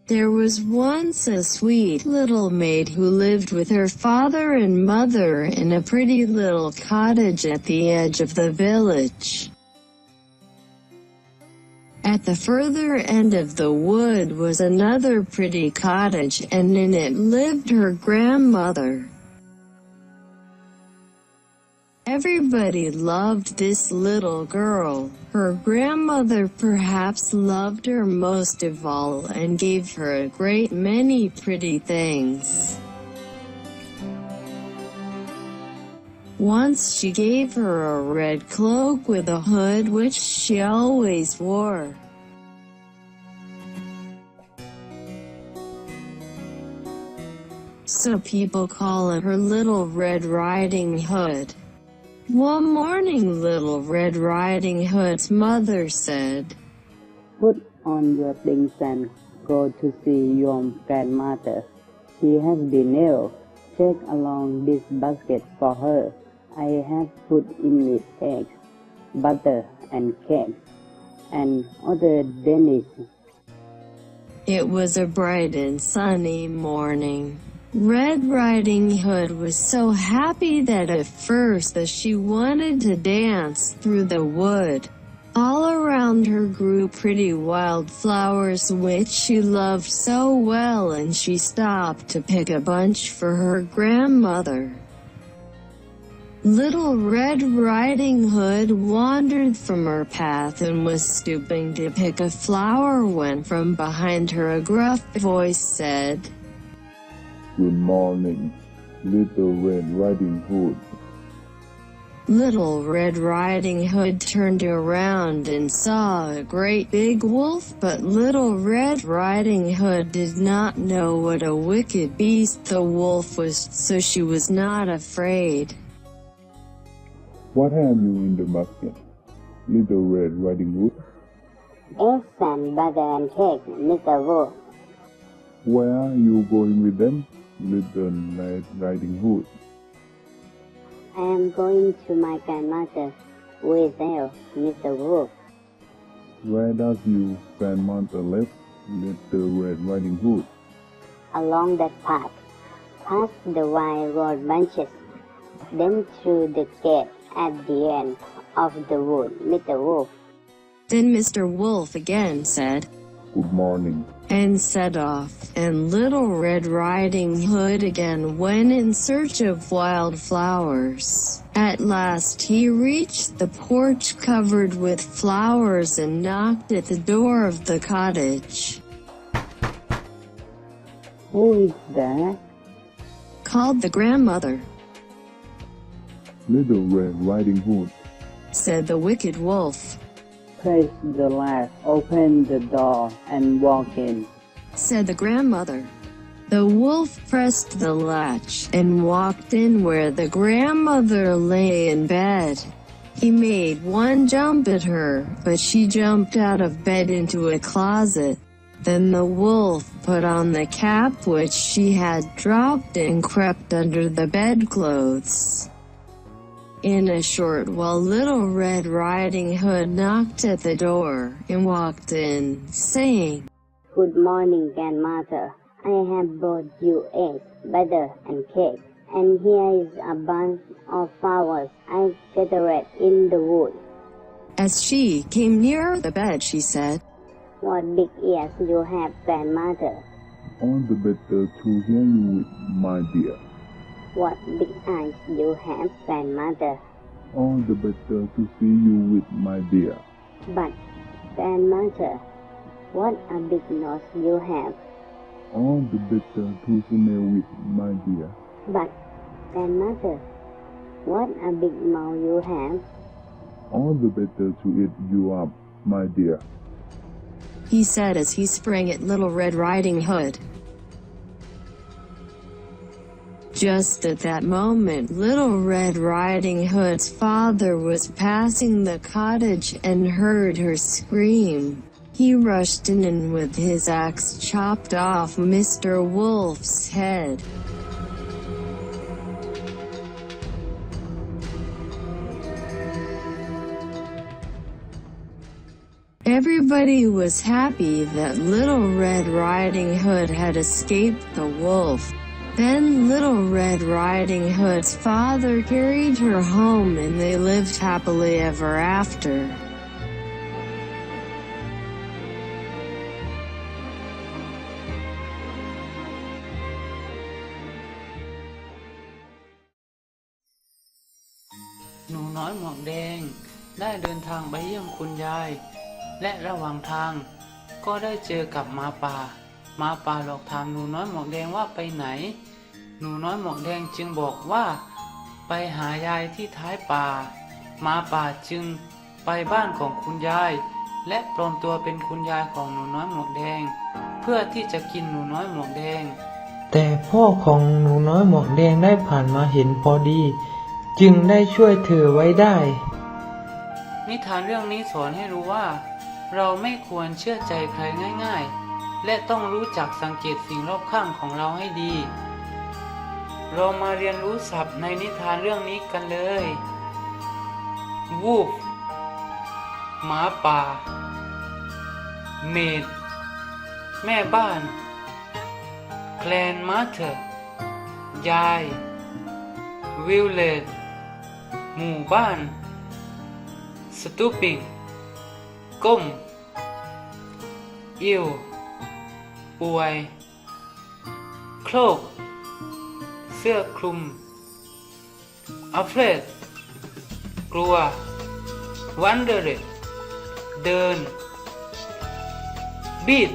There was once a sweet little maid who lived with her father and mother in a pretty little cottage at the edge of the village. At the further end of the wood was another pretty cottage, and in it lived her grandmother. Everybody loved this little girl. Her grandmother perhaps loved her most of all and gave her a great many pretty things. Once she gave her a red cloak with a hood which she always wore. So people call it her Little Red Riding Hood. One morning Little Red Riding Hood's mother said, "Put on your things and go to see your grandmother. She has been ill. Take along this basket for her. I have put in it eggs, butter, and cake, and other dainties." It was a bright and sunny morning. Red Riding Hood was so happy that at first she wanted to dance through the wood. All around her grew pretty wild flowers which she loved so well, and she stopped to pick a bunch for her grandmother. Little Red Riding Hood wandered from her path and was stooping to pick a flower when from behind her a gruff voice said, "Good morning, Little Red Riding Hood." Little Red Riding Hood turned around and saw a great big wolf, but Little Red Riding Hood did not know what a wicked beast the wolf was, so she was not afraid. "What have you in the basket, Little Red Riding Hood?" "Eggs and butter and cake, Mr. Wolf." "Where are you going with them, Little Red Riding Hood?" "I am going to my grandmother, who is ill, Mr. Wolf." "Where does your grandmother live, Little Red Riding Hood?" "Along that path, past the wild rose branches, then through the gate at the end of the wood, Mr. Wolf." Then Mr. Wolf again said, "Good morning," and set off, and Little Red Riding Hood again went in search of wild flowers. At last he reached the porch covered with flowers and knocked at the door of the cottage. "Who is there?" called the grandmother. "Little Red Riding Hood," said the wicked wolf. "Press the latch, open the door, and walk in," said the grandmother. The wolf pressed the latch and walked in where the grandmother lay in bed. He made one jump at her, but she jumped out of bed into a closet. Then the wolf put on the cap which she had dropped and crept under the bedclothes. In a short while Little Red Riding Hood knocked at the door and walked in, saying, "Good morning, grandmother. I have brought you eggs, butter, and cake, and here is a bunch of flowers I gathered in the wood." As she came nearer the bed, she said, "What big ears you have, grandmother." "All the better to hear you with, my dear." "What big eyes you have, grandmother." "All the better to see you with, my dear." "But, grandmother, what a big nose you have." "All the better to smell with, my dear." "But, grandmother, what a big mouth you have." "All the better to eat you up, my dear." he said as he sprang at Little Red Riding Hood. Just at that moment Little Red Riding Hood's father was passing the cottage and heard her scream. He rushed in and with his axe chopped off Mr. Wolf's head. Everybody was happy that Little Red Riding Hood had escaped the wolf. Then Little Red Riding Hood's father carried her home and they lived happily ever after. หนูน้อยหมวกแดงได้เดินทางไปเยี่ยมคุณยายและระหว่างทางก็ได้เจอกับหมาป่าหลอกถามหนูน้อยหมวกแดงว่าไปไหนหนูน้อยหมวกแดงจึงบอกว่าไปหายายที่ท้ายป่าหมาป่าจึงไปบ้านของคุณยายและปลอมตัวเป็นคุณยายของหนูน้อยหมวกแดงเพื่อที่จะกินหนูน้อยหมวกแดงแต่พ่อของหนูน้อยหมวกแดงได้ผ่านมาเห็นพอดีจึงได้ช่วยเธอไว้ได้นิทานเรื่องนี้สอนให้รู้ว่าเราไม่ควรเชื่อใจใครง่ายๆและต้องรู้จักสังเกตสิ่งรอบข้างของเราให้ดีเรามาเรียนรู้ศัพท์ในนิทานเรื่องนี้กันเลย Wolf หมาป่า Maid แม่บ้าน Grandmother ยาย Village หมู่บ้าน Stooping ก้ม Ill ป่วย Cloak เสื้อคลุม Afraid กลัว Wandering เดิน Beat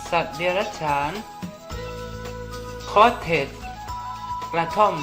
สัตว์เดรัจฉาน Cottage กระท่อม